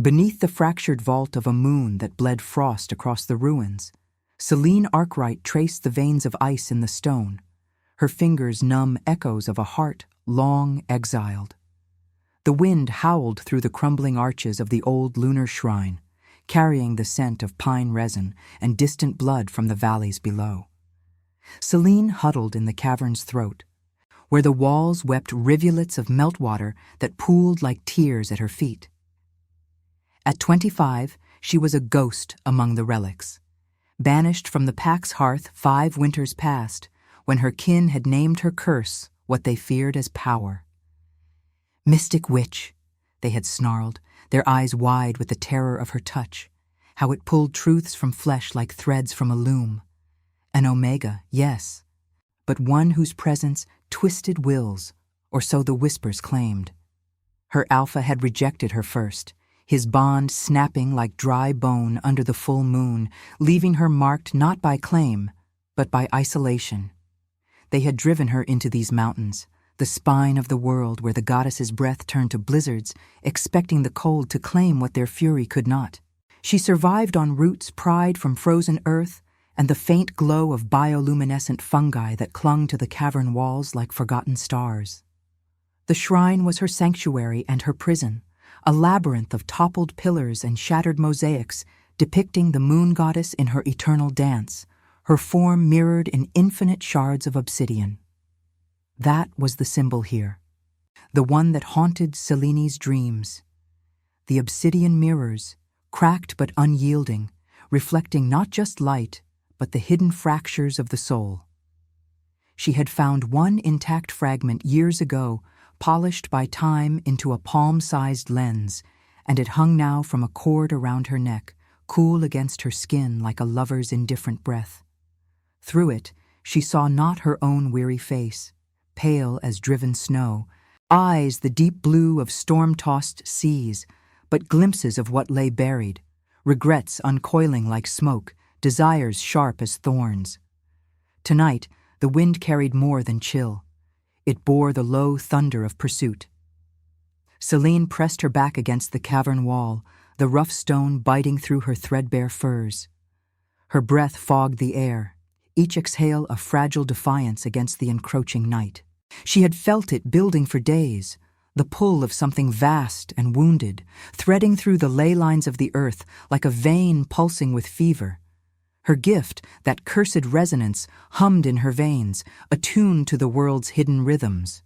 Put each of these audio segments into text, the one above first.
Beneath the fractured vault of a moon that bled frost across the ruins, Celine Arkwright traced the veins of ice in the stone, her fingers numb echoes of a heart long exiled. The wind howled through the crumbling arches of the old lunar shrine, carrying the scent of pine resin and distant blood from the valleys below. Celine huddled in the cavern's throat, where the walls wept rivulets of meltwater that pooled like tears at her feet. At 25, she was a ghost among the relics, banished from the pack's hearth 5 winters past, when her kin had named her curse what they feared as power. "Mystic witch," they had snarled, their eyes wide with the terror of her touch, how it pulled truths from flesh like threads from a loom. An omega, yes, but one whose presence twisted wills, or so the whispers claimed. Her alpha had rejected her first, his bond snapping like dry bone under the full moon, leaving her marked not by claim, but by isolation. They had driven her into these mountains, the spine of the world where the goddess's breath turned to blizzards, expecting the cold to claim what their fury could not. She survived on roots pried from frozen earth and the faint glow of bioluminescent fungi that clung to the cavern walls like forgotten stars. The shrine was her sanctuary and her prison, a labyrinth of toppled pillars and shattered mosaics depicting the moon goddess in her eternal dance, her form mirrored in infinite shards of obsidian. That was the symbol here, the one that haunted Celine's dreams. The obsidian mirrors, cracked but unyielding, reflecting not just light, but the hidden fractures of the soul. She had found one intact fragment years ago, polished by time into a palm-sized lens, and it hung now from a cord around her neck, cool against her skin like a lover's indifferent breath. Through it, she saw not her own weary face, pale as driven snow, eyes the deep blue of storm-tossed seas, but glimpses of what lay buried, regrets uncoiling like smoke, desires sharp as thorns. Tonight, the wind carried more than chill. It bore the low thunder of pursuit. Celine pressed her back against the cavern wall, the rough stone biting through her threadbare furs. Her breath fogged the air, each exhale a fragile defiance against the encroaching night. She had felt it building for days, the pull of something vast and wounded, threading through the ley lines of the earth like a vein pulsing with fever. Her gift, that cursed resonance, hummed in her veins, attuned to the world's hidden rhythms.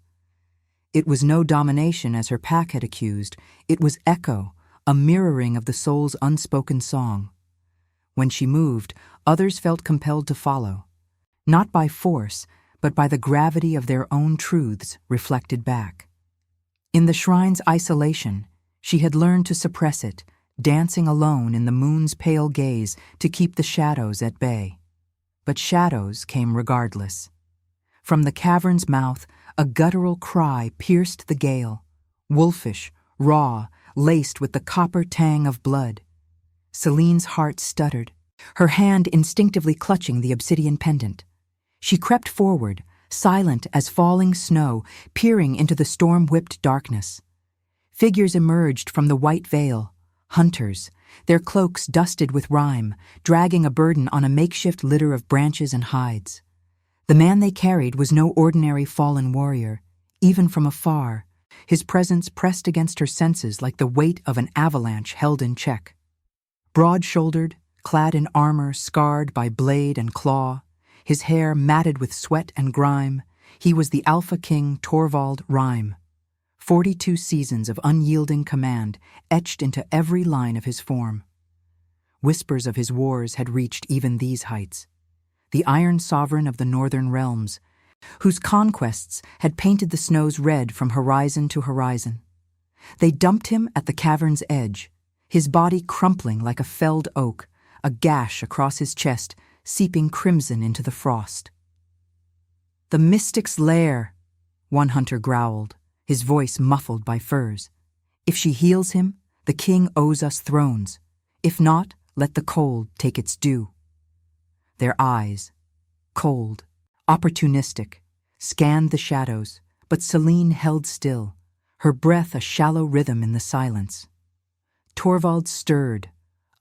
It was no domination as her pack had accused, it was echo, a mirroring of the soul's unspoken song. When she moved, others felt compelled to follow, not by force, but by the gravity of their own truths reflected back. In the shrine's isolation, she had learned to suppress it, dancing alone in the moon's pale gaze to keep the shadows at bay. But shadows came regardless. From the cavern's mouth, a guttural cry pierced the gale, wolfish, raw, laced with the copper tang of blood. Celine's heart stuttered, her hand instinctively clutching the obsidian pendant. She crept forward, silent as falling snow, peering into the storm-whipped darkness. Figures emerged from the white veil, hunters, their cloaks dusted with rime, dragging a burden on a makeshift litter of branches and hides. The man they carried was no ordinary fallen warrior, even from afar, his presence pressed against her senses like the weight of an avalanche held in check. Broad-shouldered, clad in armor scarred by blade and claw, his hair matted with sweat and grime, he was the Alpha King Torvald Rhyme. 42 seasons of unyielding command etched into every line of his form. Whispers of his wars had reached even these heights. The Iron Sovereign of the Northern Realms, whose conquests had painted the snows red from horizon to horizon. They dumped him at the cavern's edge, his body crumpling like a felled oak, a gash across his chest seeping crimson into the frost. "The mystic's lair," one hunter growled, his voice muffled by furs. "If she heals him, the king owes us thrones. If not, let the cold take its due." Their eyes, cold, opportunistic, scanned the shadows, but Celine held still, her breath a shallow rhythm in the silence. Torvald stirred,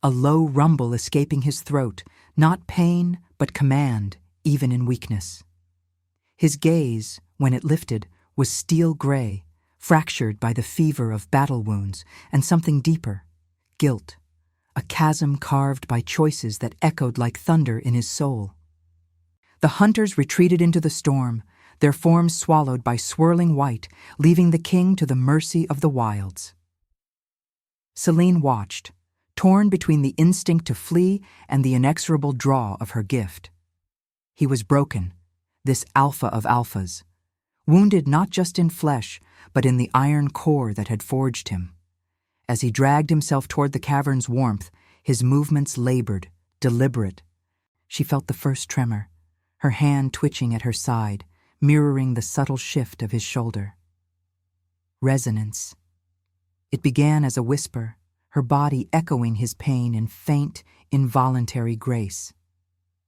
a low rumble escaping his throat, not pain, but command, even in weakness. His gaze, when it lifted, was steel gray, fractured by the fever of battle wounds, and something deeper, guilt, a chasm carved by choices that echoed like thunder in his soul. The hunters retreated into the storm, their forms swallowed by swirling white, leaving the king to the mercy of the wilds. Selene watched, torn between the instinct to flee and the inexorable draw of her gift. He was broken, this alpha of alphas, wounded not just in flesh, but in the iron core that had forged him. As he dragged himself toward the cavern's warmth, his movements labored, deliberate. She felt the first tremor, her hand twitching at her side, mirroring the subtle shift of his shoulder. Resonance. It began as a whisper, her body echoing his pain in faint, involuntary grace.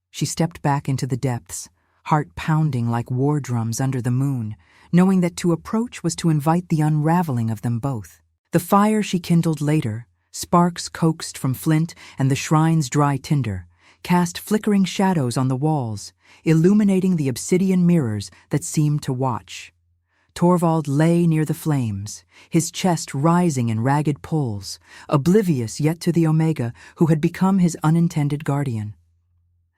She stepped back into the depths, heart pounding like war drums under the moon, knowing that to approach was to invite the unraveling of them both. The fire she kindled later, sparks coaxed from flint and the shrine's dry tinder, cast flickering shadows on the walls, illuminating the obsidian mirrors that seemed to watch. Torvald lay near the flames, his chest rising in ragged pulls, oblivious yet to the Omega who had become his unintended guardian.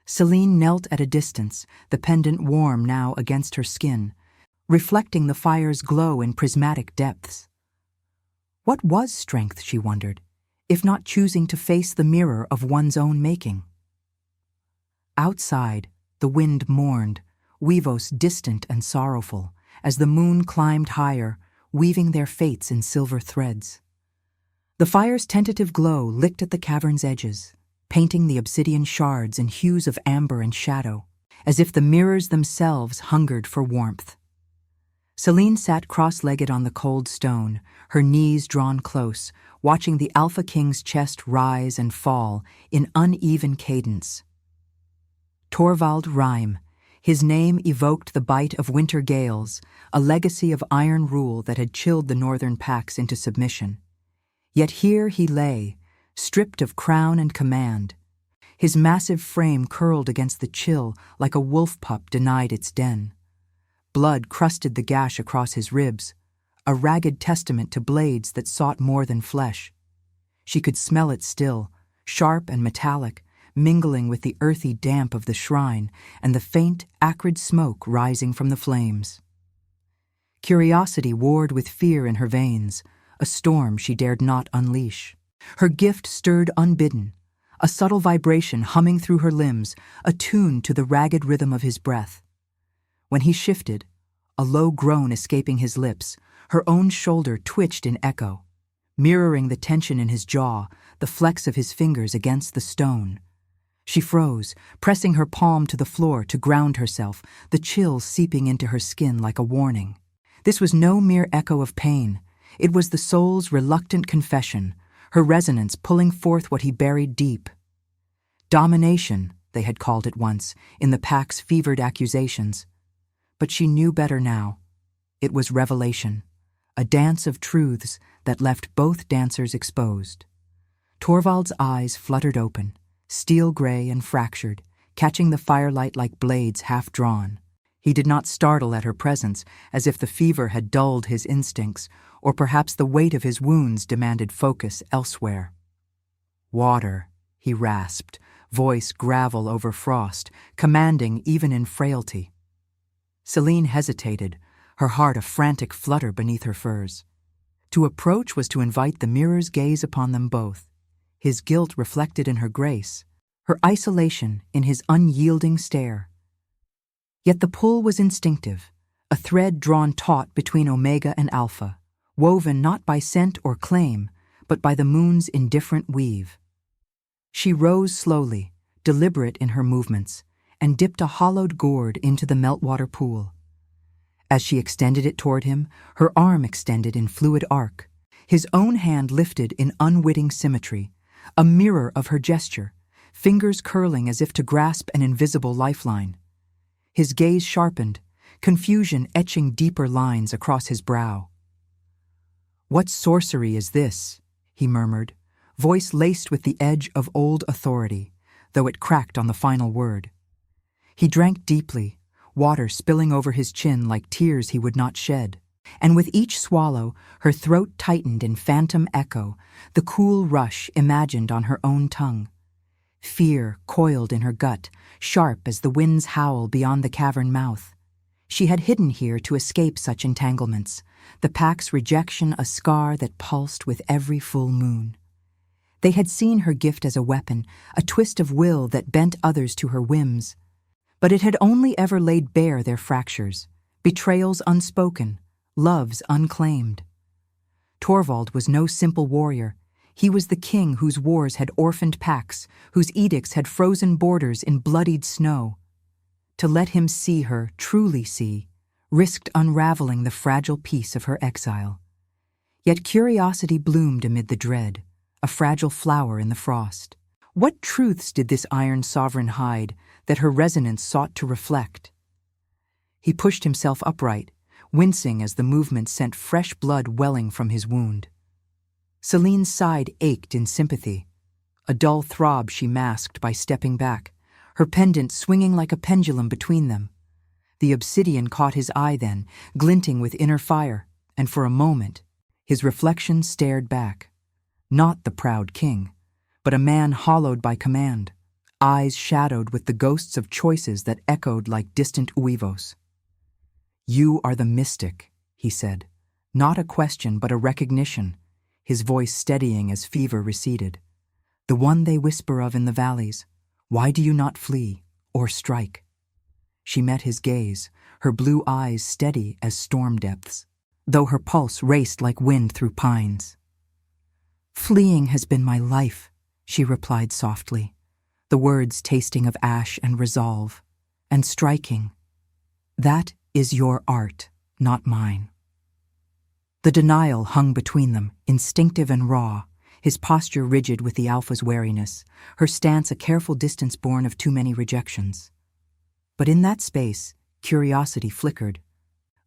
Selene knelt at a distance, the pendant warm now against her skin, reflecting the fire's glow in prismatic depths. What was strength, she wondered, if not choosing to face the mirror of one's own making? Outside, the wind mourned, Weavos distant and sorrowful, as the moon climbed higher, weaving their fates in silver threads. The fire's tentative glow licked at the cavern's edges, painting the obsidian shards in hues of amber and shadow, as if the mirrors themselves hungered for warmth. Selene sat cross-legged on the cold stone, her knees drawn close, watching the Alpha King's chest rise and fall in uneven cadence. Torvald Rime. His name evoked the bite of winter gales, a legacy of iron rule that had chilled the northern packs into submission. Yet here he lay, stripped of crown and command. His massive frame curled against the chill like a wolf pup denied its den. Blood crusted the gash across his ribs, a ragged testament to blades that sought more than flesh. She could smell it still, sharp and metallic, mingling with the earthy damp of the shrine and the faint, acrid smoke rising from the flames. Curiosity warred with fear in her veins, a storm she dared not unleash. Her gift stirred unbidden, a subtle vibration humming through her limbs, attuned to the ragged rhythm of his breath. When he shifted, a low groan escaping his lips, her own shoulder twitched in echo, mirroring the tension in his jaw, the flex of his fingers against the stone. She froze, pressing her palm to the floor to ground herself, the chill seeping into her skin like a warning. This was no mere echo of pain. It was the soul's reluctant confession, her resonance pulling forth what he buried deep. Domination, they had called it once, in the pack's fevered accusations. But she knew better now. It was revelation, a dance of truths that left both dancers exposed. Torvald's eyes fluttered open, steel gray and fractured, catching the firelight like blades half-drawn. He did not startle at her presence, as if the fever had dulled his instincts, or perhaps the weight of his wounds demanded focus elsewhere. "Water," he rasped, voice gravel over frost, commanding even in frailty. Selene hesitated, her heart a frantic flutter beneath her furs. To approach was to invite the mirror's gaze upon them both, his guilt reflected in her grace, her isolation in his unyielding stare. Yet the pull was instinctive, a thread drawn taut between Omega and Alpha, woven not by scent or claim, but by the moon's indifferent weave. She rose slowly, deliberate in her movements, and dipped a hollowed gourd into the meltwater pool. As she extended it toward him, her arm extended in fluid arc, his own hand lifted in unwitting symmetry, a mirror of her gesture, fingers curling as if to grasp an invisible lifeline. His gaze sharpened, confusion etching deeper lines across his brow. "What sorcery is this?" he murmured, voice laced with the edge of old authority, though it cracked on the final word. He drank deeply, water spilling over his chin like tears he would not shed. And with each swallow, her throat tightened in phantom echo, the cool rush imagined on her own tongue. Fear coiled in her gut, sharp as the wind's howl beyond the cavern mouth. She had hidden here to escape such entanglements, the pack's rejection a scar that pulsed with every full moon. They had seen her gift as a weapon, a twist of will that bent others to her whims. But it had only ever laid bare their fractures, betrayals unspoken, loves unclaimed. Torvald was no simple warrior. He was the king whose wars had orphaned packs, whose edicts had frozen borders in bloodied snow. To let him see her, truly see, risked unraveling the fragile peace of her exile. Yet curiosity bloomed amid the dread, a fragile flower in the frost. What truths did this iron sovereign hide that her resonance sought to reflect? He pushed himself upright, wincing as the movement sent fresh blood welling from his wound. Celine's side ached in sympathy, a dull throb she masked by stepping back, her pendant swinging like a pendulum between them. The obsidian caught his eye then, glinting with inner fire, and for a moment, his reflection stared back. Not the proud king, but a man hollowed by command, eyes shadowed with the ghosts of choices that echoed like distant uivos. "You are the mystic," he said, not a question but a recognition, his voice steadying as fever receded. "The one they whisper of in the valleys. Why do you not flee or strike?" She met his gaze, her blue eyes steady as storm depths, though her pulse raced like wind through pines. "Fleeing has been my life," she replied softly, the words tasting of ash and resolve, "and striking. That is your art, not mine." The denial hung between them, instinctive and raw, his posture rigid with the alpha's wariness, her stance a careful distance born of too many rejections. But in that space, curiosity flickered,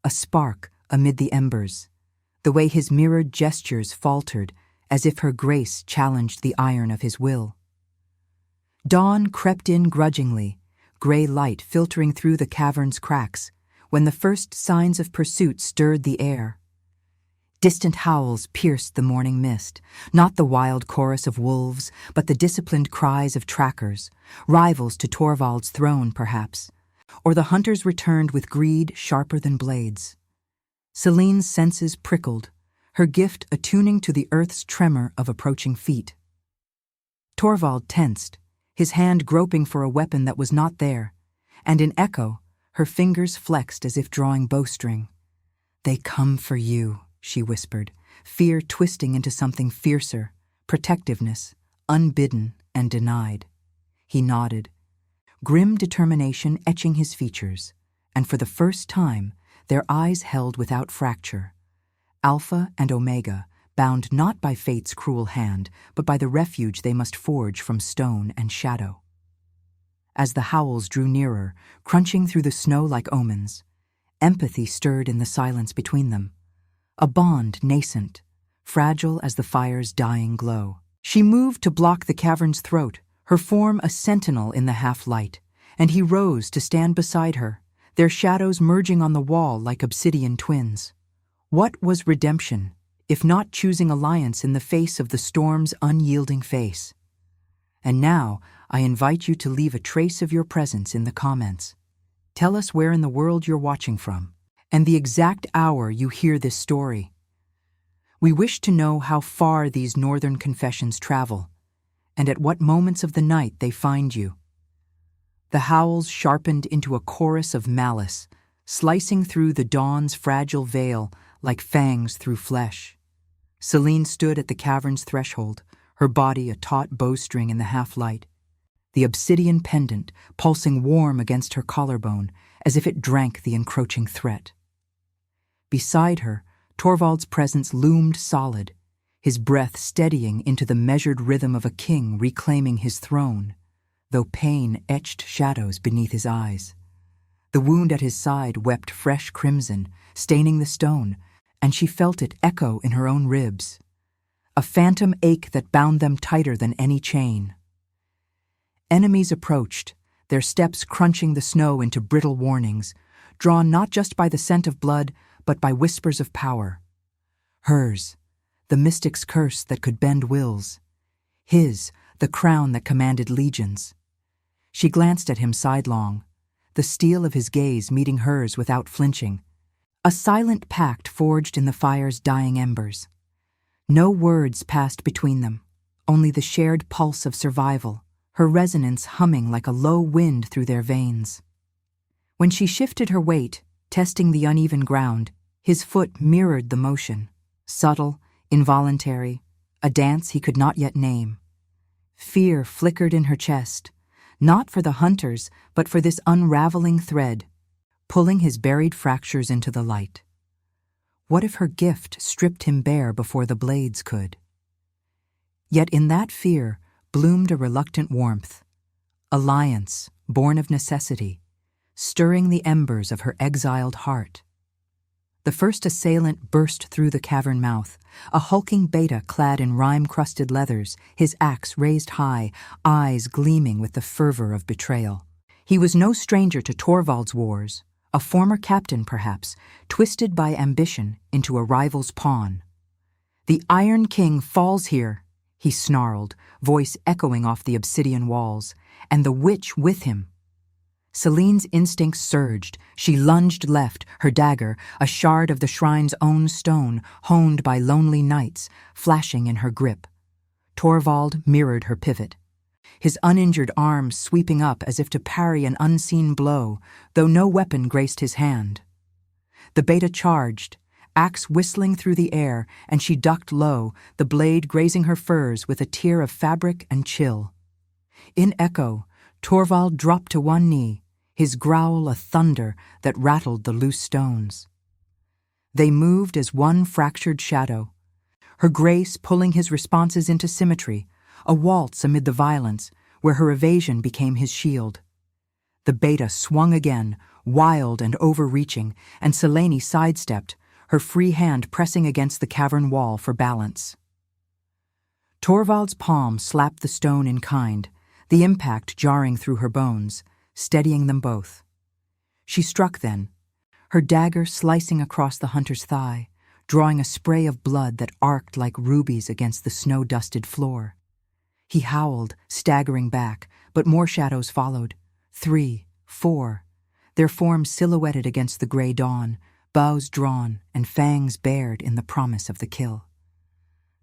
a spark amid the embers, the way his mirrored gestures faltered as if her grace challenged the iron of his will. Dawn crept in grudgingly, gray light filtering through the cavern's cracks, when the first signs of pursuit stirred the air. Distant howls pierced the morning mist, not the wild chorus of wolves, but the disciplined cries of trackers, rivals to Torvald's throne, perhaps, or the hunters returned with greed sharper than blades. Celine's senses prickled, her gift attuning to the earth's tremor of approaching feet. Torvald tensed, his hand groping for a weapon that was not there, and in echo, her fingers flexed as if drawing bowstring. "They come for you," she whispered, fear twisting into something fiercer, protectiveness, unbidden and denied. He nodded, grim determination etching his features, and for the first time, their eyes held without fracture. Alpha and Omega, bound not by fate's cruel hand, but by the refuge they must forge from stone and shadow. As the howls drew nearer, crunching through the snow like omens, empathy stirred in the silence between them. A bond nascent, fragile as the fire's dying glow. She moved to block the cavern's throat, her form a sentinel in the half-light, and he rose to stand beside her, their shadows merging on the wall like obsidian twins. What was redemption, if not choosing alliance in the face of the storm's unyielding face? And now, I invite you to leave a trace of your presence in the comments. Tell us where in the world you're watching from, and the exact hour you hear this story. We wish to know how far these northern confessions travel, and at what moments of the night they find you. The howls sharpened into a chorus of malice, slicing through the dawn's fragile veil like fangs through flesh. Celine stood at the cavern's threshold, her body a taut bowstring in the half-light, the obsidian pendant pulsing warm against her collarbone as if it drank the encroaching threat. Beside her, Torvald's presence loomed solid, his breath steadying into the measured rhythm of a king reclaiming his throne, though pain etched shadows beneath his eyes. The wound at his side wept fresh crimson, staining the stone, and she felt it echo in her own ribs. a phantom ache that bound them tighter than any chain. Enemies approached, their steps crunching the snow into brittle warnings, drawn not just by the scent of blood, but by whispers of power. Hers, the mystic's curse that could bend wills. His, the crown that commanded legions. She glanced at him sidelong, the steel of his gaze meeting hers without flinching. A silent pact forged in the fire's dying embers. No words passed between them, only the shared pulse of survival, her resonance humming like a low wind through their veins. When she shifted her weight, testing the uneven ground, his foot mirrored the motion, subtle, involuntary, a dance he could not yet name. Fear flickered in her chest, not for the hunters, but for this unraveling thread, pulling his buried fractures into the light. What if her gift stripped him bare before the blades could? Yet in that fear bloomed a reluctant warmth, alliance born of necessity, stirring the embers of her exiled heart. The first assailant burst through the cavern mouth, a hulking beta clad in rime-crusted leathers, his axe raised high, eyes gleaming with the fervor of betrayal. He was no stranger to Torvald's wars, a former captain perhaps, twisted by ambition into a rival's pawn. "The Iron King falls here," he snarled, voice echoing off the obsidian walls, "and the witch with him." Celine's instincts surged. She lunged left, her dagger, a shard of the shrine's own stone, honed by lonely knights, flashing in her grip. Torvald mirrored her pivot, his uninjured arm sweeping up as if to parry an unseen blow, though no weapon graced his hand. The beta charged, axe whistling through the air, and she ducked low, the blade grazing her furs with a tear of fabric and chill. In echo, Torvald dropped to one knee, his growl a thunder that rattled the loose stones. They moved as one fractured shadow, her grace pulling his responses into symmetry, a waltz amid the violence, where her evasion became his shield. The beta swung again, wild and overreaching, and Selene sidestepped, her free hand pressing against the cavern wall for balance. Torvald's palm slapped the stone in kind, the impact jarring through her bones, steadying them both. She struck then, her dagger slicing across the hunter's thigh, drawing a spray of blood that arced like rubies against the snow-dusted floor. He howled, staggering back, but more shadows followed. 3, 4, their forms silhouetted against the gray dawn, bows drawn and fangs bared in the promise of the kill.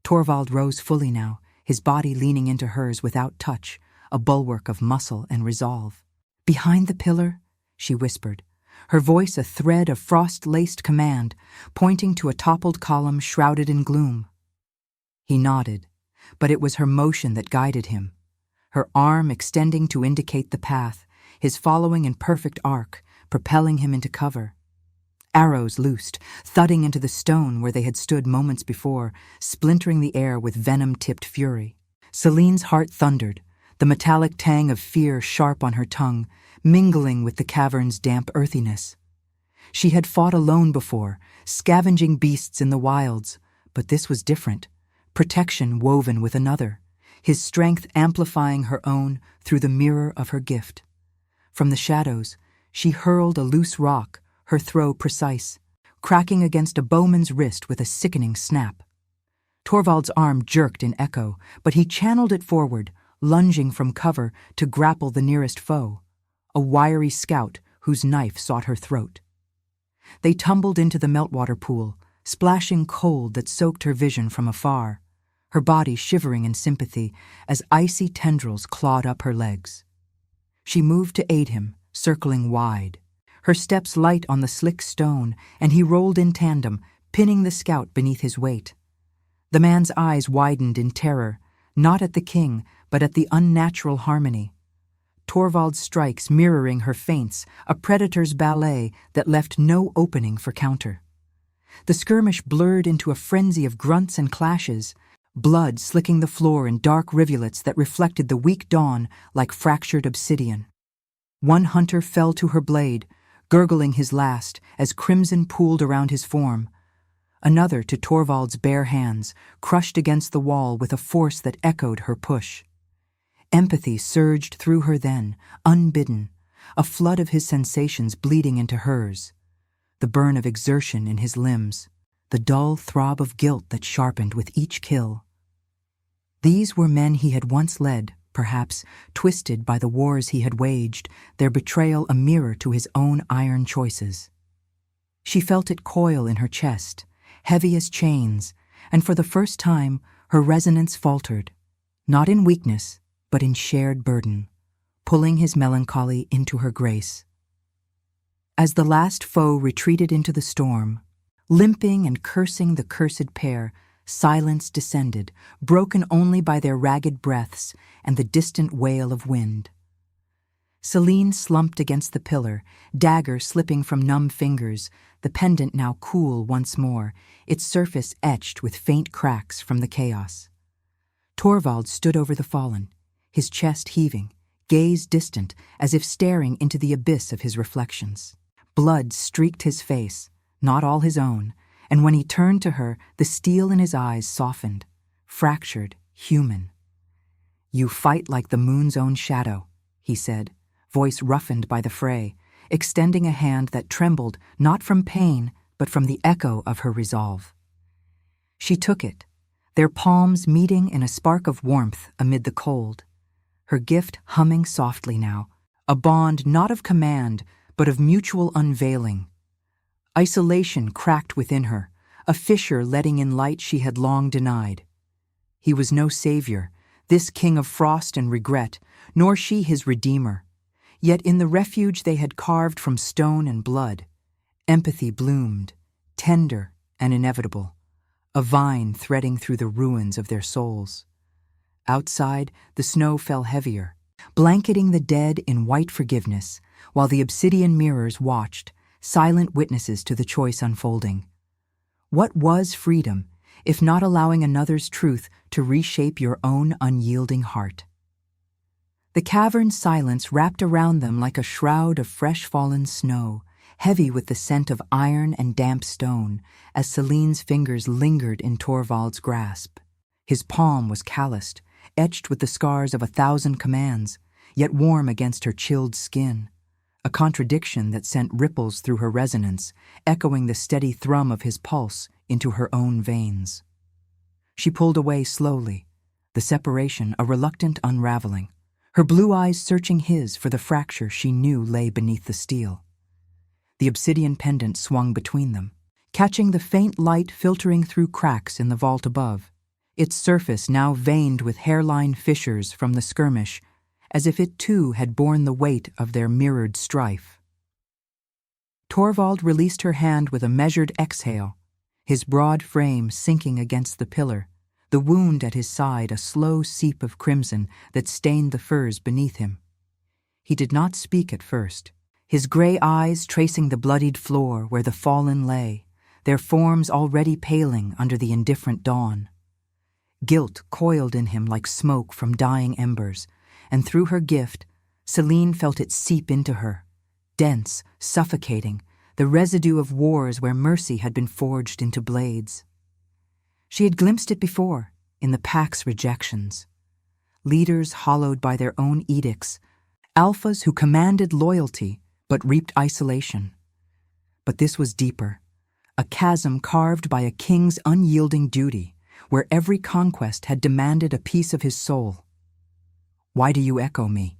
Torvald rose fully now, his body leaning into hers without touch, a bulwark of muscle and resolve. "Behind the pillar," she whispered, her voice a thread of frost-laced command, pointing to a toppled column shrouded in gloom. He nodded, but it was her motion that guided him, her arm extending to indicate the path, his following in perfect arc, propelling him into cover. Arrows loosed, thudding into the stone where they had stood moments before, splintering the air with venom-tipped fury. Celine's heart thundered, the metallic tang of fear sharp on her tongue, mingling with the cavern's damp earthiness. She had fought alone before, scavenging beasts in the wilds, but this was different, protection woven with another, his strength amplifying her own through the mirror of her gift. From the shadows, she hurled a loose rock, her throw precise, cracking against a bowman's wrist with a sickening snap. Torvald's arm jerked in echo, but he channeled it forward, lunging from cover to grapple the nearest foe, a wiry scout whose knife sought her throat. They tumbled into the meltwater pool, splashing cold that soaked her vision from afar, her body shivering in sympathy as icy tendrils clawed up her legs. She moved to aid him, circling wide, her steps light on the slick stone, and he rolled in tandem, pinning the scout beneath his weight. The man's eyes widened in terror, not at the king, but at the unnatural harmony. Torvald's strikes mirroring her feints, a predator's ballet that left no opening for counter. The skirmish blurred into a frenzy of grunts and clashes, blood slicking the floor in dark rivulets that reflected the weak dawn like fractured obsidian. One hunter fell to her blade, gurgling his last as crimson pooled around his form. another to Torvald's bare hands, crushed against the wall with a force that echoed her push. Empathy surged through her then, unbidden, a flood of his sensations bleeding into hers. The burn of exertion in his limbs, the dull throb of guilt that sharpened with each kill. These were men he had once led, perhaps, twisted by the wars he had waged, their betrayal a mirror to his own iron choices. She felt it coil in her chest, heavy as chains, and for the first time her resonance faltered, not in weakness, but in shared burden, pulling his melancholy into her grace. As the last foe retreated into the storm, limping and cursing the cursed pair, silence descended, broken only by their ragged breaths and the distant wail of wind. Celine slumped against the pillar, dagger slipping from numb fingers, the pendant now cool once more, its surface etched with faint cracks from the chaos. Torvald stood over the fallen, his chest heaving, gaze distant, as if staring into the abyss of his reflections. Blood streaked his face, not all his own, and when he turned to her, the steel in his eyes softened, fractured, human. "You fight like the moon's own shadow," he said, voice roughened by the fray, extending a hand that trembled not from pain, but from the echo of her resolve. She took it, their palms meeting in a spark of warmth amid the cold, her gift humming softly now, a bond not of command, but of mutual unveiling. Isolation cracked within her, a fissure letting in light she had long denied. He was no savior, this king of frost and regret, nor she his redeemer. Yet in the refuge they had carved from stone and blood, empathy bloomed, tender and inevitable, a vine threading through the ruins of their souls. Outside, the snow fell heavier, blanketing the dead in white forgiveness, while the obsidian mirrors watched, silent witnesses to the choice unfolding. What was freedom, if not allowing another's truth to reshape your own unyielding heart? The cavern's silence wrapped around them like a shroud of fresh fallen snow, heavy with the scent of iron and damp stone, as Celine's fingers lingered in Torvald's grasp. His palm was calloused, etched with the scars of 1,000 commands, yet warm against her chilled skin, a contradiction that sent ripples through her resonance, echoing the steady thrum of his pulse into her own veins. She pulled away slowly, the separation a reluctant unraveling, her blue eyes searching his for the fracture she knew lay beneath the steel. The obsidian pendant swung between them, catching the faint light filtering through cracks in the vault above, its surface now veined with hairline fissures from the skirmish, as if it too had borne the weight of their mirrored strife. Torvald released her hand with a measured exhale, his broad frame sinking against the pillar, the wound at his side a slow seep of crimson that stained the furs beneath him. He did not speak at first, his gray eyes tracing the bloodied floor where the fallen lay, their forms already paling under the indifferent dawn. Guilt coiled in him like smoke from dying embers, and through her gift, Celine felt it seep into her, dense, suffocating, the residue of wars where mercy had been forged into blades. She had glimpsed it before, in the pack's rejections. Leaders hollowed by their own edicts, alphas who commanded loyalty but reaped isolation. But this was deeper, a chasm carved by a king's unyielding duty, where every conquest had demanded a piece of his soul. "Why do you echo me?"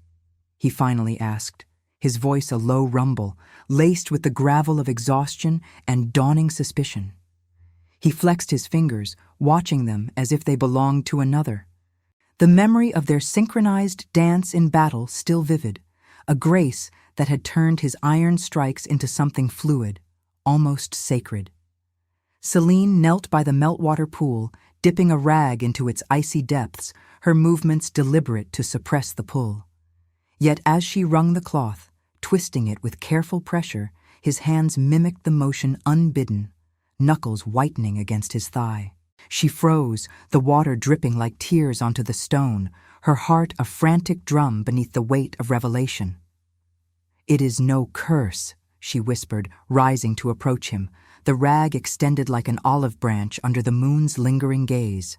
he finally asked, his voice a low rumble, laced with the gravel of exhaustion and dawning suspicion. He flexed his fingers, watching them as if they belonged to another. The memory of their synchronized dance in battle still vivid, a grace that had turned his iron strikes into something fluid, almost sacred. Celine knelt by the meltwater pool, dipping a rag into its icy depths, her movements deliberate to suppress the pull. Yet as she wrung the cloth, twisting it with careful pressure, his hands mimicked the motion unbidden, knuckles whitening against his thigh. She froze, the water dripping like tears onto the stone, her heart a frantic drum beneath the weight of revelation. "It is no curse," she whispered, rising to approach him, the rag extended like an olive branch under the moon's lingering gaze.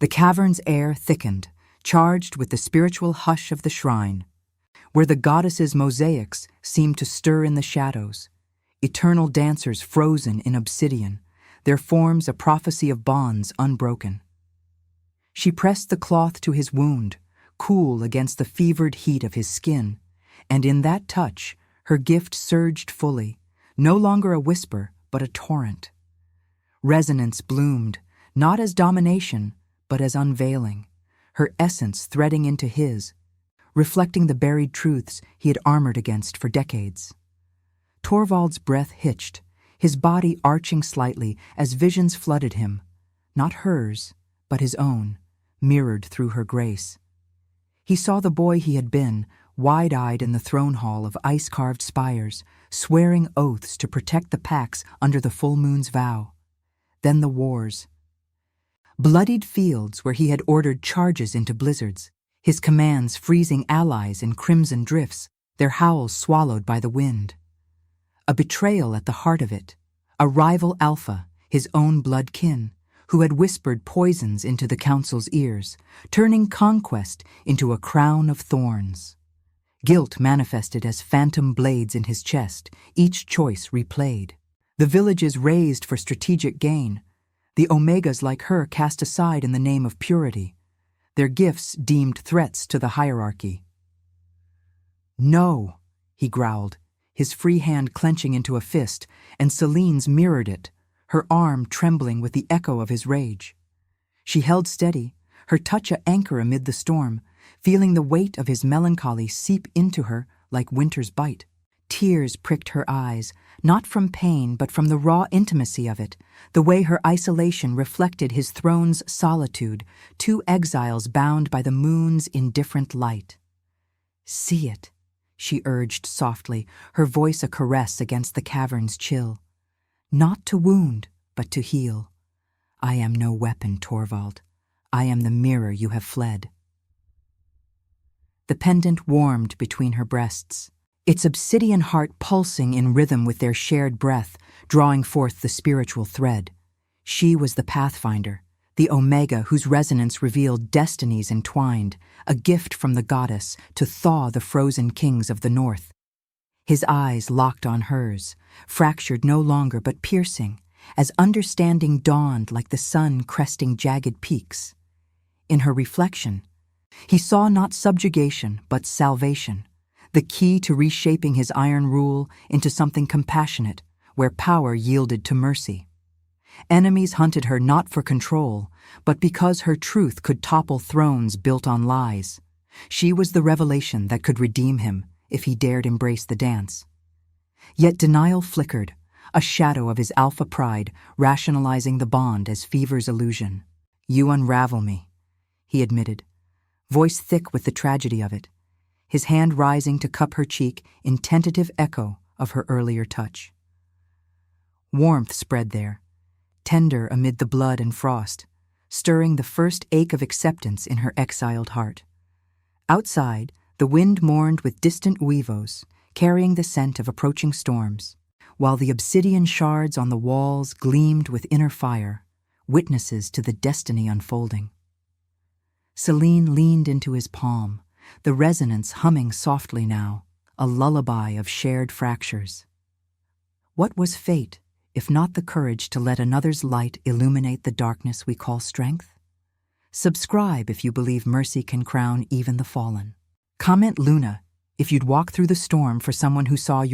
The cavern's air thickened, charged with the spiritual hush of the shrine, where the goddess's mosaics seemed to stir in the shadows, eternal dancers frozen in obsidian, their forms a prophecy of bonds unbroken. She pressed the cloth to his wound, cool against the fevered heat of his skin, and in that touch her gift surged fully, no longer a whisper, but a torrent. Resonance bloomed, not as domination, but as unveiling, her essence threading into his, reflecting the buried truths he had armored against for decades. Torvald's breath hitched, his body arching slightly as visions flooded him, not hers, but his own, mirrored through her grace. He saw the boy he had been, wide-eyed in the throne hall of ice-carved spires, swearing oaths to protect the Pax under the full moon's vow. Then the wars. Bloodied fields where he had ordered charges into blizzards, his commands freezing allies in crimson drifts, their howls swallowed by the wind. A betrayal at the heart of it, a rival alpha, his own blood kin, who had whispered poisons into the council's ears, turning conquest into a crown of thorns. Guilt manifested as phantom blades in his chest, each choice replayed. The villages razed for strategic gain, the Omegas like her cast aside in the name of purity, their gifts deemed threats to the hierarchy. "No," he growled, his free hand clenching into a fist, and Celine's mirrored it, her arm trembling with the echo of his rage. She held steady, her touch a anchor amid the storm, feeling the weight of his melancholy seep into her like winter's bite. Tears pricked her eyes, not from pain but from the raw intimacy of it, the way her isolation reflected his throne's solitude, two exiles bound by the moon's indifferent light. "See it," she urged softly, her voice a caress against the cavern's chill. "Not to wound, but to heal. I am no weapon, Torvald. I am the mirror you have fled." The pendant warmed between her breasts, its obsidian heart pulsing in rhythm with their shared breath, drawing forth the spiritual thread. She was the pathfinder, the Omega whose resonance revealed destinies entwined, a gift from the goddess to thaw the frozen kings of the north. His eyes locked on hers, fractured no longer but piercing, as understanding dawned like the sun cresting jagged peaks. In her reflection, he saw not subjugation but salvation, the key to reshaping his iron rule into something compassionate, where power yielded to mercy. Enemies hunted her not for control, but because her truth could topple thrones built on lies. She was the revelation that could redeem him if he dared embrace the dance. Yet denial flickered, a shadow of his alpha pride rationalizing the bond as fever's illusion. "You unravel me," he admitted, voice thick with the tragedy of it, his hand rising to cup her cheek in tentative echo of her earlier touch. Warmth spread there, tender amid the blood and frost, stirring the first ache of acceptance in her exiled heart. Outside, the wind mourned with distant huevos, carrying the scent of approaching storms, while the obsidian shards on the walls gleamed with inner fire, witnesses to the destiny unfolding. Celine leaned into his palm, the resonance humming softly now, a lullaby of shared fractures. What was fate, if not the courage to let another's light illuminate the darkness we call strength? Subscribe if you believe mercy can crown even the fallen. Comment Luna if you'd walk through the storm for someone who saw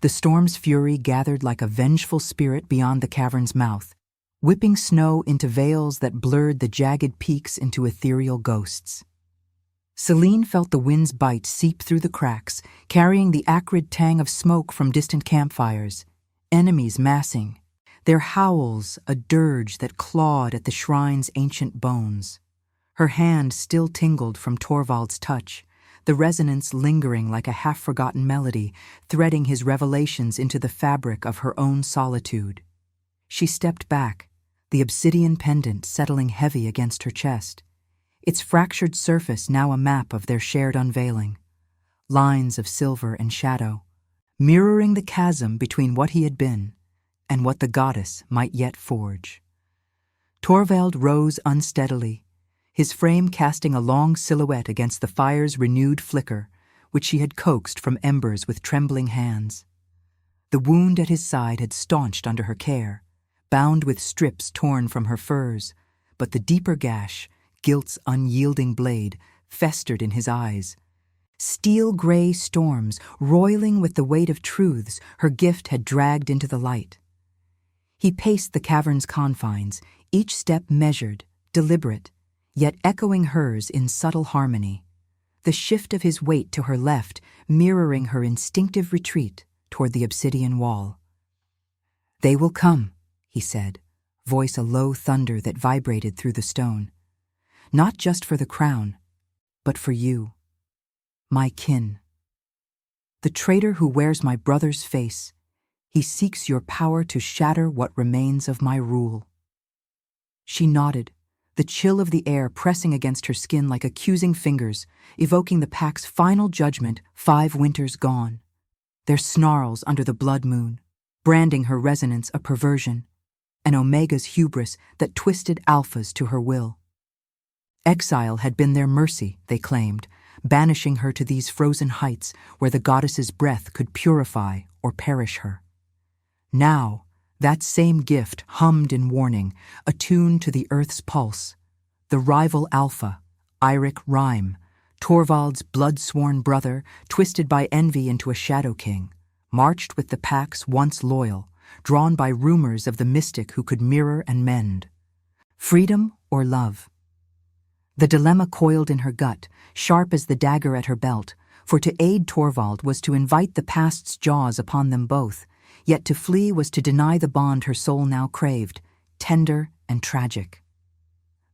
the storm's fury gathered like a vengeful spirit beyond the cavern's mouth, whipping snow into veils that blurred the jagged peaks into ethereal ghosts. Celine felt the wind's bite seep through the cracks, carrying the acrid tang of smoke from distant campfires, enemies massing, their howls a dirge that clawed at the shrine's ancient bones. Her hand still tingled from Torvald's touch, the resonance lingering like a half-forgotten melody, threading his revelations into the fabric of her own solitude. She stepped back, the obsidian pendant settling heavy against her chest, its fractured surface now a map of their shared unveiling, lines of silver and shadow, mirroring the chasm between what he had been and what the goddess might yet forge. Torvald rose unsteadily, his frame casting a long silhouette against the fire's renewed flicker, which she had coaxed from embers with trembling hands. The wound at his side had staunched under her care, bound with strips torn from her furs, but the deeper gash, guilt's unyielding blade, festered in his eyes. Steel-gray storms, roiling with the weight of truths her gift had dragged into the light. He paced the cavern's confines, each step measured, deliberate, yet echoing hers in subtle harmony, the shift of his weight to her left mirroring her instinctive retreat toward the obsidian wall. "They will come," he said, voice a low thunder that vibrated through the stone. "Not just for the crown, but for you, my kin. The traitor who wears my brother's face, he seeks your power to shatter what remains of my rule." She nodded, the chill of the air pressing against her skin like accusing fingers, evoking the pack's final judgment 5 winters gone. Their snarls under the blood moon, branding her resonance a perversion, an Omega's hubris that twisted Alpha's to her will. Exile had been their mercy, they claimed, banishing her to these frozen heights where the goddess's breath could purify or perish her. Now, that same gift hummed in warning, attuned to the earth's pulse. The rival Alpha, Eirik Rime, Torvald's blood-sworn brother, twisted by envy into a Shadow King, marched with the pack's once loyal, drawn by rumors of the mystic who could mirror and mend. Freedom or love? The dilemma coiled in her gut, sharp as the dagger at her belt, for to aid Torvald was to invite the past's jaws upon them both, yet to flee was to deny the bond her soul now craved, tender and tragic.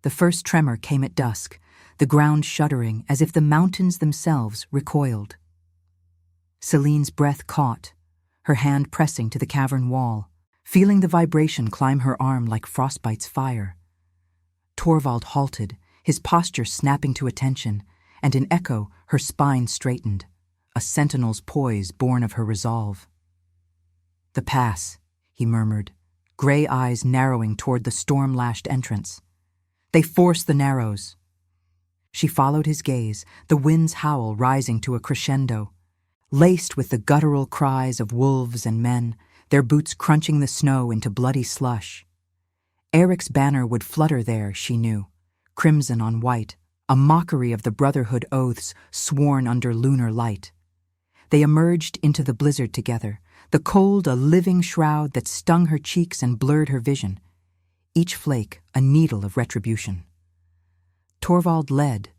The first tremor came at dusk, the ground shuddering as if the mountains themselves recoiled. Celine's breath caught, her hand pressing to the cavern wall, feeling the vibration climb her arm like frostbite's fire. Torvald halted, his posture snapping to attention, and in echo her spine straightened, a sentinel's poise born of her resolve. "The pass," he murmured, gray eyes narrowing toward the storm-lashed entrance. "They force the narrows." She followed his gaze, the wind's howl rising to a crescendo, laced with the guttural cries of wolves and men, their boots crunching the snow into bloody slush. Eric's banner would flutter there, she knew, crimson on white, a mockery of the brotherhood oaths sworn under lunar light. They emerged into the blizzard together, the cold a living shroud that stung her cheeks and blurred her vision, each flake a needle of retribution. Torvald led,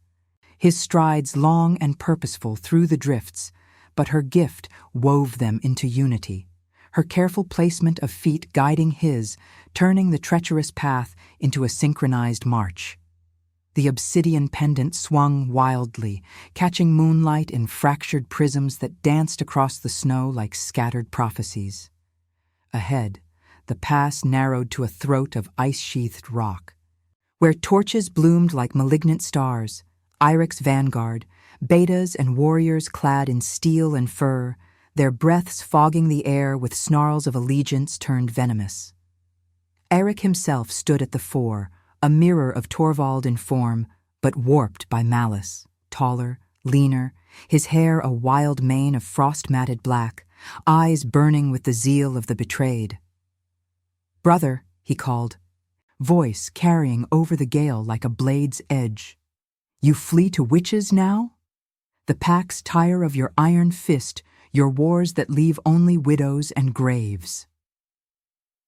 his strides long and purposeful through the drifts, but her gift wove them into unity, her careful placement of feet guiding his, turning the treacherous path into a synchronized march. The obsidian pendant swung wildly, catching moonlight in fractured prisms that danced across the snow like scattered prophecies. Ahead, the pass narrowed to a throat of ice-sheathed rock, where torches bloomed like malignant stars, Eirik's vanguard, betas and warriors clad in steel and fur, their breaths fogging the air with snarls of allegiance turned venomous. Eirik himself stood at the fore, a mirror of Torvald in form, but warped by malice, taller, leaner, his hair a wild mane of frost-matted black, eyes burning with the zeal of the betrayed. "Brother," he called, voice carrying over the gale like a blade's edge. "You flee to witches now? The packs tire of your iron fist, your wars that leave only widows and graves."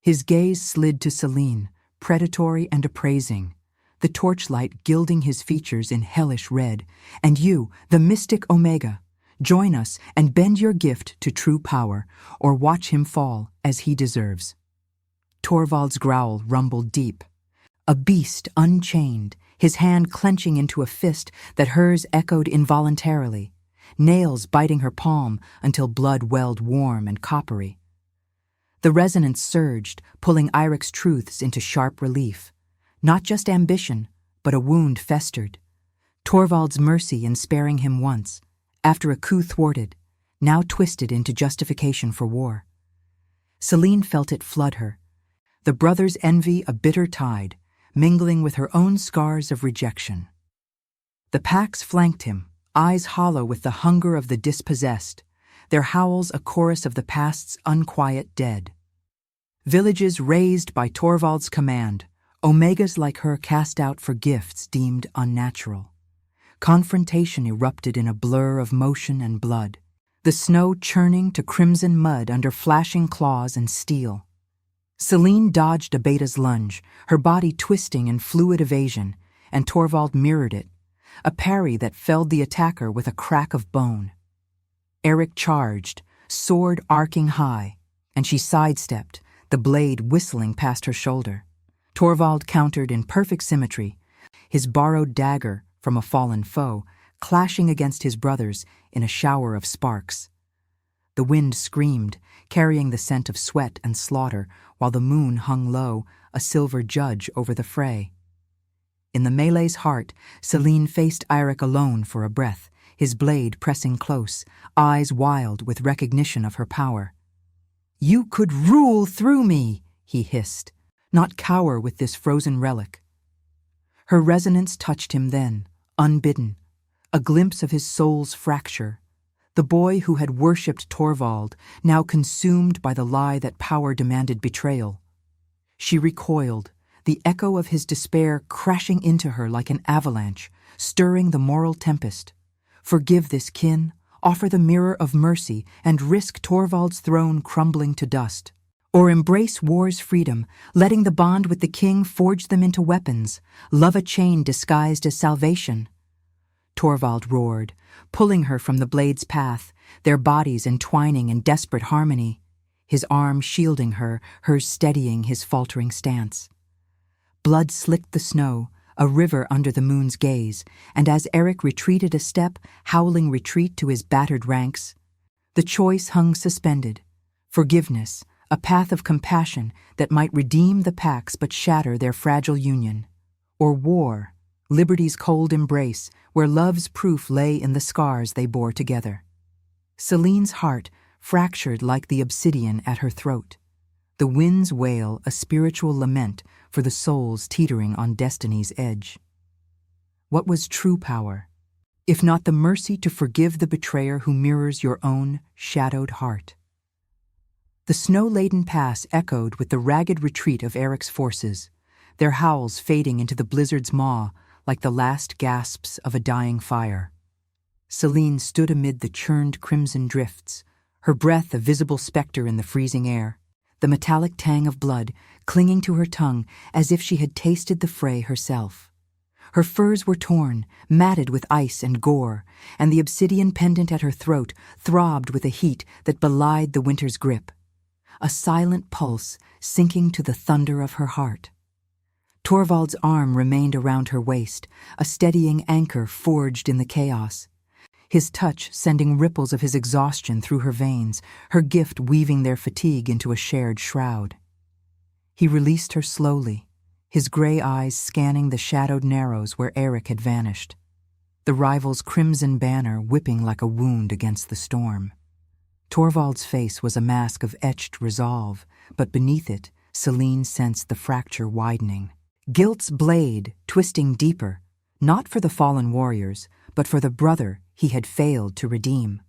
His gaze slid to Celine, predatory and appraising, the torchlight gilding his features in hellish red. "And you, the mystic Omega, join us and bend your gift to true power, or watch him fall as he deserves." Torvald's growl rumbled deep. A beast unchained, his hand clenching into a fist that hers echoed involuntarily, nails biting her palm until blood welled warm and coppery. The resonance surged, pulling Eirik's truths into sharp relief. Not just ambition, but a wound festered. Torvald's mercy in sparing him once, after a coup thwarted, now twisted into justification for war. Celine felt it flood her, the brother's envy a bitter tide, mingling with her own scars of rejection. The packs flanked him, eyes hollow with the hunger of the dispossessed, their howls a chorus of the past's unquiet dead. Villages razed by Torvald's command, omegas like her cast out for gifts deemed unnatural. Confrontation erupted in a blur of motion and blood, the snow churning to crimson mud under flashing claws and steel. Celine dodged Abeta's lunge, her body twisting in fluid evasion, and Torvald mirrored it, a parry that felled the attacker with a crack of bone. Eric charged, sword arcing high, and she sidestepped, the blade whistling past her shoulder. Torvald countered in perfect symmetry, his borrowed dagger from a fallen foe clashing against his brother's in a shower of sparks. The wind screamed, carrying the scent of sweat and slaughter, while the moon hung low, a silver judge over the fray. In the melee's heart, Celine faced Eric alone for a breath, his blade pressing close, eyes wild with recognition of her power. "You could rule through me," he hissed, "not cower with this frozen relic." Her resonance touched him then, unbidden, a glimpse of his soul's fracture. The boy who had worshipped Torvald, now consumed by the lie that power demanded betrayal. She recoiled, the echo of his despair crashing into her like an avalanche, stirring the moral tempest. Forgive this kin, offer the mirror of mercy, and risk Torvald's throne crumbling to dust. Or embrace war's freedom, letting the bond with the king forge them into weapons, love a chain disguised as salvation. Torvald roared, pulling her from the blade's path, their bodies entwining in desperate harmony, his arm shielding her, hers steadying his faltering stance. Blood slicked the snow, a river under the moon's gaze, and as Eric retreated a step, howling retreat to his battered ranks, the choice hung suspended. Forgiveness, a path of compassion that might redeem the packs but shatter their fragile union. Or war, liberty's cold embrace, where love's proof lay in the scars they bore together. Celine's heart fractured like the obsidian at her throat. The wind's wail a spiritual lament for the souls teetering on destiny's edge. What was true power, if not the mercy to forgive the betrayer who mirrors your own shadowed heart? The snow-laden pass echoed with the ragged retreat of Eric's forces, their howls fading into the blizzard's maw like the last gasps of a dying fire. Celine stood amid the churned crimson drifts, her breath a visible specter in the freezing air, the metallic tang of blood clinging to her tongue as if she had tasted the fray herself. Her furs were torn, matted with ice and gore, and the obsidian pendant at her throat throbbed with a heat that belied the winter's grip, a silent pulse sinking to the thunder of her heart. Torvald's arm remained around her waist, a steadying anchor forged in the chaos, his touch sending ripples of his exhaustion through her veins, her gift weaving their fatigue into a shared shroud. He released her slowly, his gray eyes scanning the shadowed narrows where Eric had vanished, the rival's crimson banner whipping like a wound against the storm. Torvald's face was a mask of etched resolve, but beneath it, Celine sensed the fracture widening. Guilt's blade twisting deeper, not for the fallen warriors, but for the brother he had failed to redeem.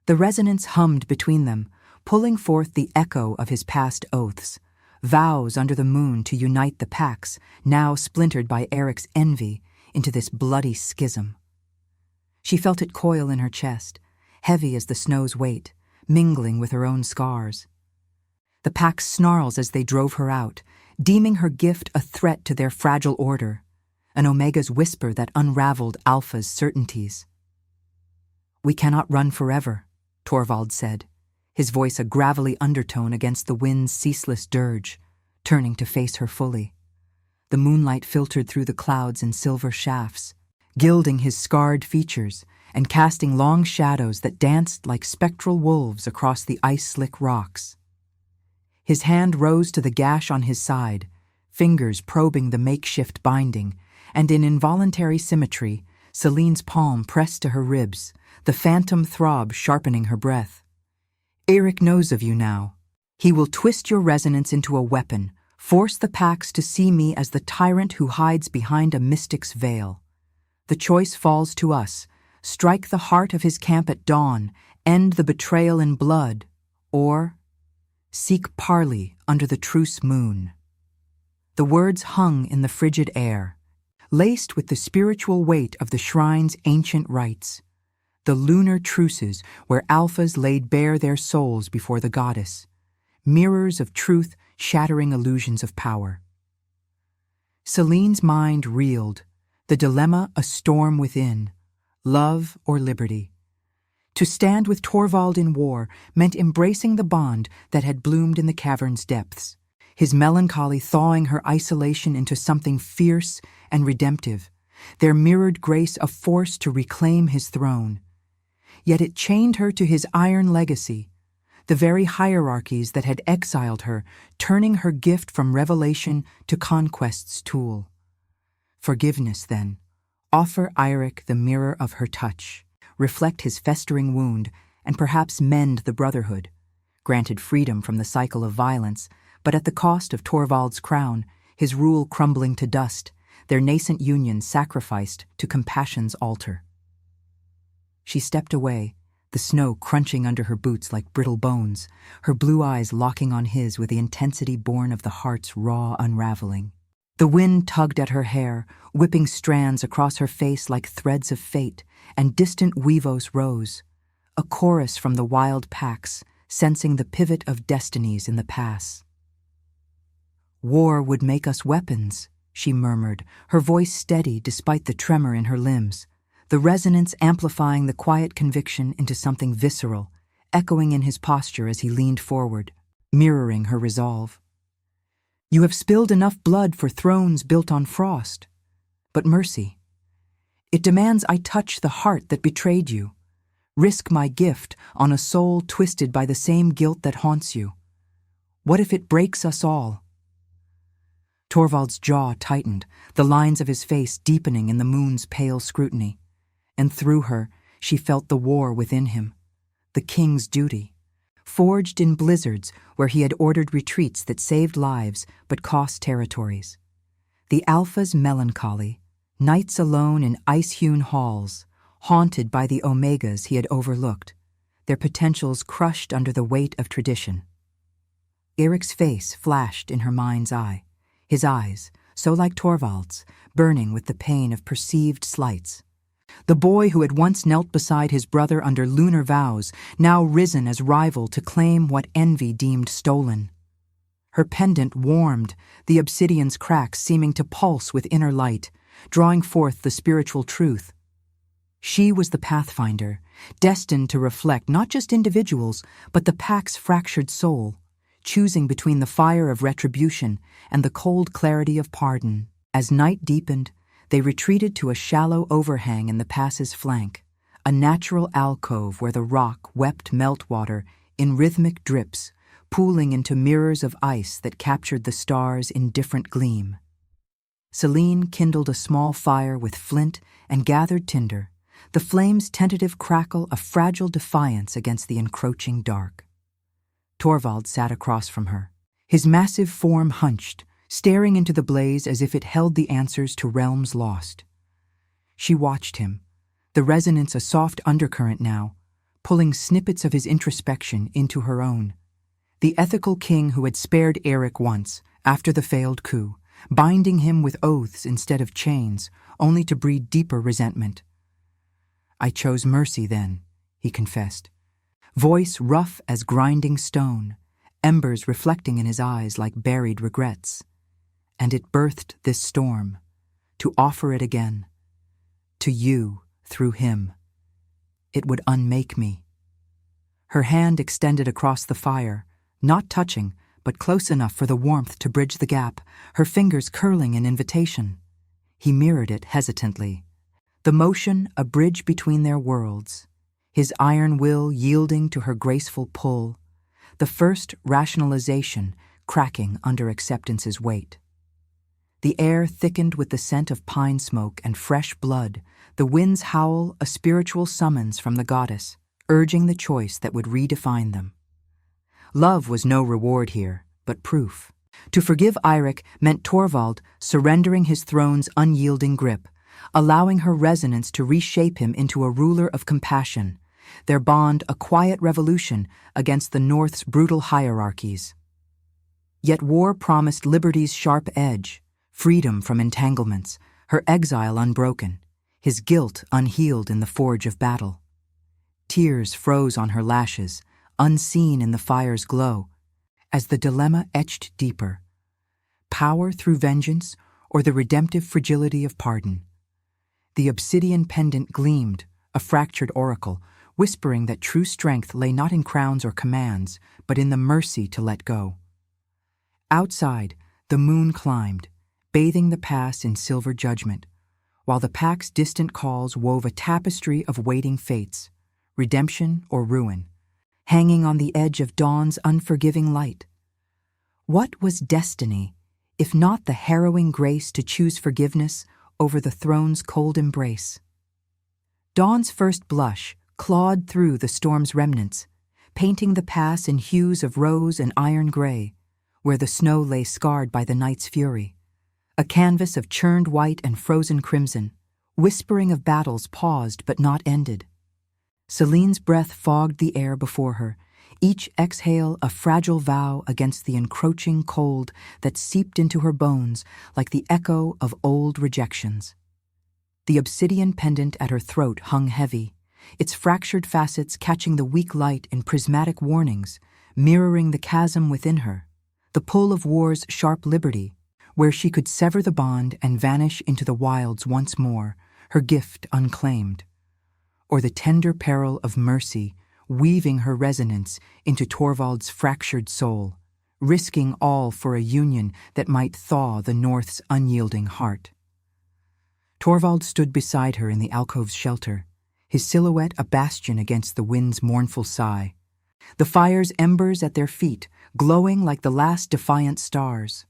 The resonance hummed between them, pulling forth the echo of his past oaths, vows under the moon to unite the packs, now splintered by Eric's envy, into this bloody schism. She felt it coil in her chest, heavy as the snow's weight, mingling with her own scars. The pack's snarls as they drove her out, deeming her gift a threat to their fragile order, an Omega's whisper that unraveled Alpha's certainties. "We cannot run forever," Torvald said, his voice a gravelly undertone against the wind's ceaseless dirge, turning to face her fully. The moonlight filtered through the clouds in silver shafts, gilding his scarred features and casting long shadows that danced like spectral wolves across the ice-slick rocks. His hand rose to the gash on his side, fingers probing the makeshift binding, and in involuntary symmetry, Celine's palm pressed to her ribs, the phantom throb sharpening her breath. "Eric knows of you now. He will twist your resonance into a weapon, force the packs to see me as the tyrant who hides behind a mystic's veil. The choice falls to us: strike the heart of his camp at dawn, end the betrayal in blood, or seek parley under the truce moon. The words hung in the frigid air, laced with the spiritual weight of the shrine's ancient rites, the lunar truces where alphas laid bare their souls before the goddess, mirrors of truth shattering illusions of power. Celine's mind reeled, the dilemma a storm within, love or liberty. To stand with Torvald in war meant embracing the bond that had bloomed in the cavern's depths, his melancholy thawing her isolation into something fierce and redemptive, their mirrored grace a force to reclaim his throne. Yet it chained her to his iron legacy, the very hierarchies that had exiled her, turning her gift from revelation to conquest's tool. Forgiveness, then. Offer Eirik the mirror of her touch, reflect his festering wound, and perhaps mend the brotherhood. Granted freedom from the cycle of violence, but at the cost of Torvald's crown, his rule crumbling to dust, their nascent union sacrificed to compassion's altar. She stepped away, the snow crunching under her boots like brittle bones, her blue eyes locking on his with the intensity born of the heart's raw unraveling. The wind tugged at her hair, whipping strands across her face like threads of fate, and distant huevos rose, a chorus from the wild packs, sensing the pivot of destinies in the pass. "War would make us weapons," she murmured, her voice steady despite the tremor in her limbs, the resonance amplifying the quiet conviction into something visceral, echoing in his posture as he leaned forward, mirroring her resolve. "You have spilled enough blood for thrones built on frost. But mercy, it demands I touch the heart that betrayed you, risk my gift on a soul twisted by the same guilt that haunts you. What if it breaks us all?" Torvald's jaw tightened, the lines of his face deepening in the moon's pale scrutiny. And through her, she felt the war within him, the king's duty, forged in blizzards where he had ordered retreats that saved lives but cost territories. The Alpha's melancholy, nights alone in ice-hewn halls, haunted by the Omegas he had overlooked, their potentials crushed under the weight of tradition. Eirik's face flashed in her mind's eye, his eyes, so like Torvald's, burning with the pain of perceived slights. The boy who had once knelt beside his brother under lunar vows, now risen as rival to claim what envy deemed stolen. Her pendant warmed, the obsidian's cracks seeming to pulse with inner light, drawing forth the spiritual truth. She was the pathfinder, destined to reflect not just individuals, but the pack's fractured soul, choosing between the fire of retribution and the cold clarity of pardon. As night deepened, they retreated to a shallow overhang in the pass's flank, a natural alcove where the rock wept meltwater in rhythmic drips, pooling into mirrors of ice that captured the stars in different gleam. Celine kindled a small fire with flint and gathered tinder, the flame's tentative crackle a fragile defiance against the encroaching dark. Torvald sat across from her, his massive form hunched, staring into the blaze as if it held the answers to realms lost. She watched him, the resonance a soft undercurrent now, pulling snippets of his introspection into her own. The ethical king who had spared Eirik once, after the failed coup, binding him with oaths instead of chains, only to breed deeper resentment. "I chose mercy then," he confessed, voice rough as grinding stone, embers reflecting in his eyes like buried regrets. And it birthed this storm, to offer it again, to you through him. It would unmake me. Her hand extended across the fire, not touching, but close enough for the warmth to bridge the gap, her fingers curling in invitation. He mirrored it hesitantly, the motion a bridge between their worlds, his iron will yielding to her graceful pull, the first rationalization cracking under acceptance's weight. The air thickened with the scent of pine smoke and fresh blood, the wind's howl a spiritual summons from the goddess, urging the choice that would redefine them. Love was no reward here, but proof. To forgive Eirik meant Torvald surrendering his throne's unyielding grip, allowing her resonance to reshape him into a ruler of compassion, their bond a quiet revolution against the North's brutal hierarchies. Yet war promised liberty's sharp edge, freedom from entanglements, her exile unbroken, his guilt unhealed in the forge of battle. Tears froze on her lashes, unseen in the fire's glow, as the dilemma etched deeper. Power through vengeance or the redemptive fragility of pardon? The obsidian pendant gleamed, a fractured oracle, whispering that true strength lay not in crowns or commands, but in the mercy to let go. Outside, the moon climbed, bathing the pass in silver judgment, while the pack's distant calls wove a tapestry of waiting fates, redemption or ruin, hanging on the edge of dawn's unforgiving light. What was destiny, if not the harrowing grace to choose forgiveness over the throne's cold embrace? Dawn's first blush clawed through the storm's remnants, painting the pass in hues of rose and iron gray, where the snow lay scarred by the night's fury. A canvas of churned white and frozen crimson, whispering of battles paused but not ended. Celine's breath fogged the air before her, each exhale a fragile vow against the encroaching cold that seeped into her bones like the echo of old rejections. The obsidian pendant at her throat hung heavy, its fractured facets catching the weak light in prismatic warnings, mirroring the chasm within her, the pull of war's sharp liberty, where she could sever the bond and vanish into the wilds once more, her gift unclaimed. Or the tender peril of mercy, weaving her resonance into Torvald's fractured soul, risking all for a union that might thaw the North's unyielding heart. Torvald stood beside her in the alcove's shelter, his silhouette a bastion against the wind's mournful sigh, the fire's embers at their feet glowing like the last defiant stars.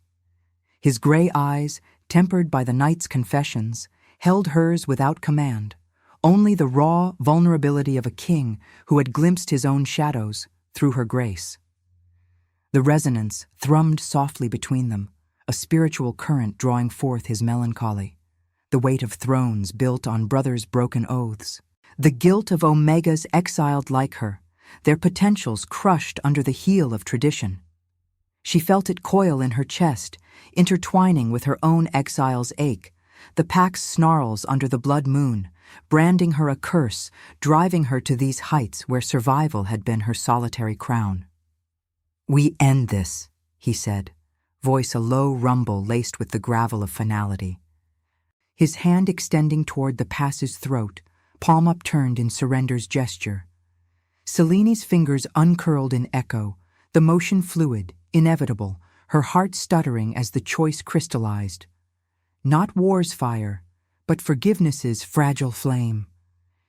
His gray eyes, tempered by the night's confessions, held hers without command, only the raw vulnerability of a king who had glimpsed his own shadows through her grace. The resonance thrummed softly between them, a spiritual current drawing forth his melancholy, the weight of thrones built on brothers' broken oaths, the guilt of Omegas exiled like her, their potentials crushed under the heel of tradition. She felt it coil in her chest, intertwining with her own exile's ache, the pack's snarls under the blood moon, branding her a curse, driving her to these heights where survival had been her solitary crown. "We end this," he said, voice a low rumble laced with the gravel of finality. His hand extending toward the pass's throat, palm upturned in surrender's gesture. Celine's fingers uncurled in echo, the motion fluid, inevitable, her heart stuttering as the choice crystallized. Not war's fire, but forgiveness's fragile flame.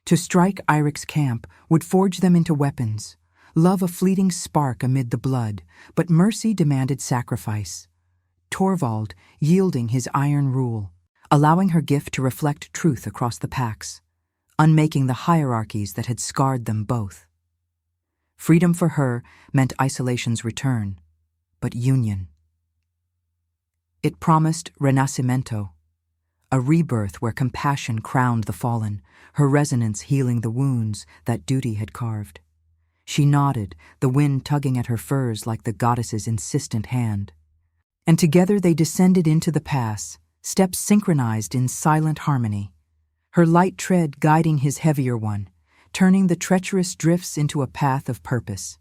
To strike Eirik's camp would forge them into weapons, love a fleeting spark amid the blood, but mercy demanded sacrifice. Torvald yielding his iron rule, allowing her gift to reflect truth across the packs, unmaking the hierarchies that had scarred them both. Freedom for her meant isolation's return, but union. It promised renascimento, a rebirth where compassion crowned the fallen, her resonance healing the wounds that duty had carved. She nodded, the wind tugging at her furs like the goddess's insistent hand. And together they descended into the pass, steps synchronized in silent harmony, her light tread guiding his heavier one, turning the treacherous drifts into a path of purpose.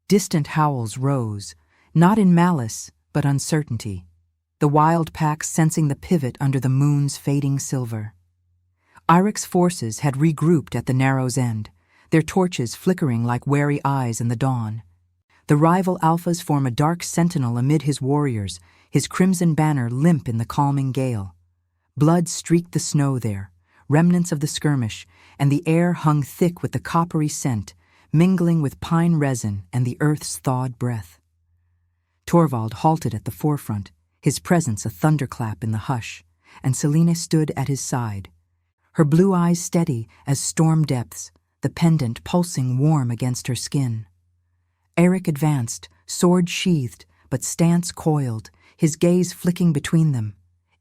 Distant howls rose, not in malice, but uncertainty, the wild pack sensing the pivot under the moon's fading silver. Eirik's forces had regrouped at the narrow's end, their torches flickering like wary eyes in the dawn. The rival alphas form a dark sentinel amid his warriors, his crimson banner limp in the calming gale. Blood streaked the snow there, remnants of the skirmish, and the air hung thick with the coppery scent, mingling with pine resin and the earth's thawed breath. Torvald halted at the forefront, his presence a thunderclap in the hush, and Selene stood at his side, her blue eyes steady as storm depths, the pendant pulsing warm against her skin. Eric advanced, sword sheathed, but stance coiled, his gaze flicking between them,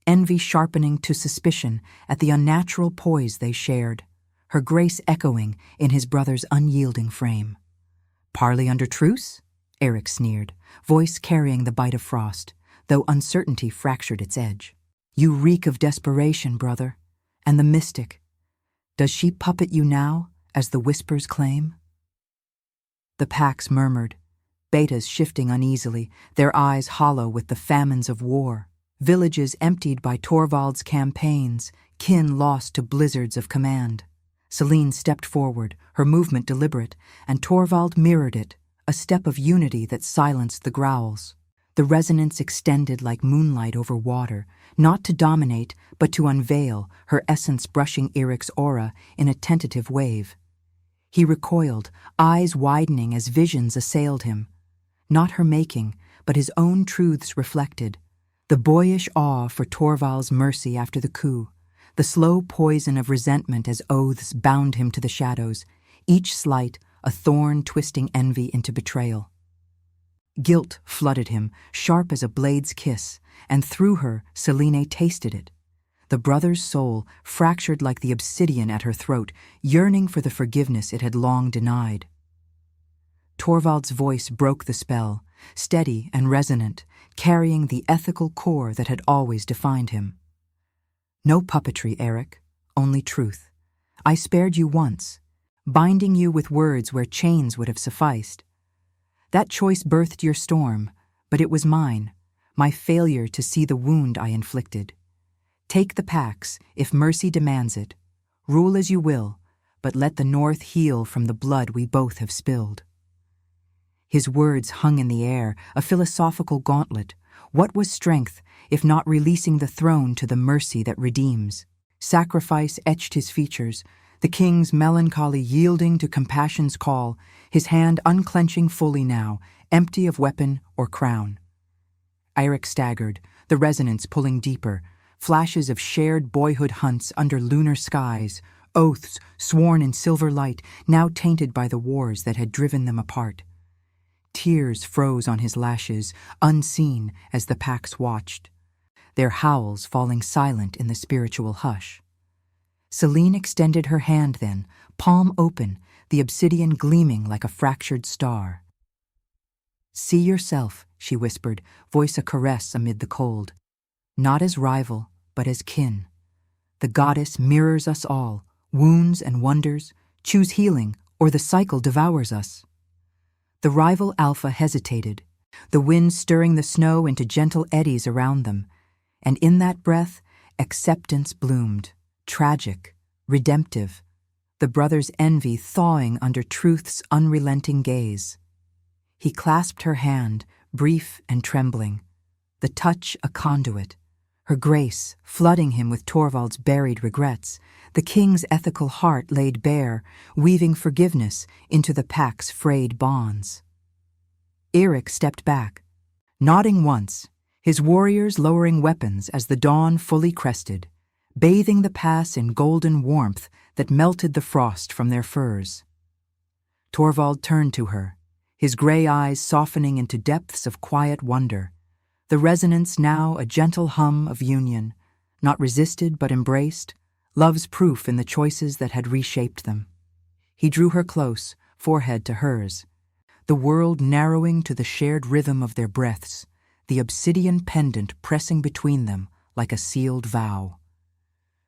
envy sharpening to suspicion at the unnatural poise they shared, her grace echoing in his brother's unyielding frame. "Parley under truce?" Eric sneered, voice carrying the bite of frost, though uncertainty fractured its edge. "You reek of desperation, brother, and the mystic. Does she puppet you now, as the whispers claim?" The packs murmured, betas shifting uneasily, their eyes hollow with the famines of war, villages emptied by Torvald's campaigns, kin lost to blizzards of command. Selene stepped forward, her movement deliberate, and Torvald mirrored it, a step of unity that silenced the growls. The resonance extended like moonlight over water, not to dominate, but to unveil, her essence brushing Eric's aura in a tentative wave. He recoiled, eyes widening as visions assailed him. Not her making, but his own truths reflected. The boyish awe for Torvald's mercy after the coup, the slow poison of resentment as oaths bound him to the shadows, each slight a thorn twisting envy into betrayal. Guilt flooded him, sharp as a blade's kiss, and through her, Selene tasted it. The brother's soul fractured like the obsidian at her throat, yearning for the forgiveness it had long denied. Torvald's voice broke the spell, steady and resonant, carrying the ethical core that had always defined him. "No puppetry, Eric, only truth. I spared you once, binding you with words where chains would have sufficed. That choice birthed your storm, but it was mine, my failure to see the wound I inflicted. Take the pax, if mercy demands it. Rule as you will, but let the North heal from the blood we both have spilled." His words hung in the air, a philosophical gauntlet. What was strength, if not releasing the throne to the mercy that redeems? Sacrifice etched his features, the king's melancholy yielding to compassion's call, his hand unclenching fully now, empty of weapon or crown. Eric staggered, the resonance pulling deeper, flashes of shared boyhood hunts under lunar skies, oaths sworn in silver light, now tainted by the wars that had driven them apart. Tears froze on his lashes, unseen as the packs watched, their howls falling silent in the spiritual hush. Selene extended her hand then, palm open, the obsidian gleaming like a fractured star. "See yourself," she whispered, voice a caress amid the cold. "Not as rival, but as kin. The goddess mirrors us all, wounds and wonders. Choose healing, or the cycle devours us." The rival alpha hesitated, the wind stirring the snow into gentle eddies around them, and in that breath, acceptance bloomed, tragic, redemptive, the brother's envy thawing under truth's unrelenting gaze. He clasped her hand, brief and trembling, the touch a conduit, her grace flooding him with Torvald's buried regrets, the king's ethical heart laid bare, weaving forgiveness into the pack's frayed bonds. Eric stepped back, nodding once, his warriors lowering weapons as the dawn fully crested, bathing the pass in golden warmth that melted the frost from their furs. Torvald turned to her, his gray eyes softening into depths of quiet wonder, the resonance now a gentle hum of union, not resisted but embraced, love's proof in the choices that had reshaped them. He drew her close, forehead to hers, the world narrowing to the shared rhythm of their breaths, the obsidian pendant pressing between them like a sealed vow.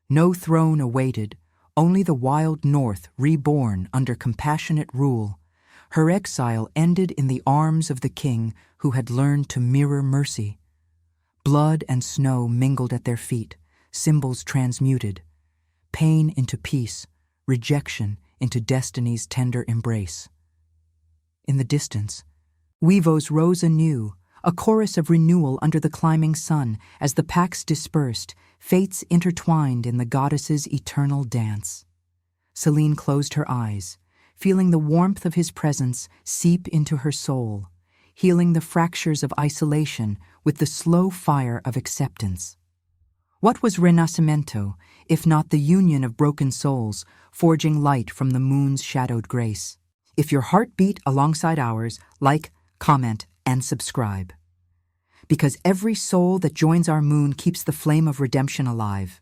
No throne awaited, only the wild north reborn under compassionate rule. Her exile ended in the arms of the king who had learned to mirror mercy. Blood and snow mingled at their feet, symbols transmuted, pain into peace, rejection into destiny's tender embrace. In the distance, Weavos rose anew, a chorus of renewal under the climbing sun as the packs dispersed, fates intertwined in the goddess's eternal dance. Selene closed her eyes, feeling the warmth of his presence seep into her soul, healing the fractures of isolation with the slow fire of acceptance. What was Renascimento, if not the union of broken souls, forging light from the moon's shadowed grace? If your heart beat alongside ours, like, comment, and subscribe. Because every soul that joins our moon keeps the flame of redemption alive.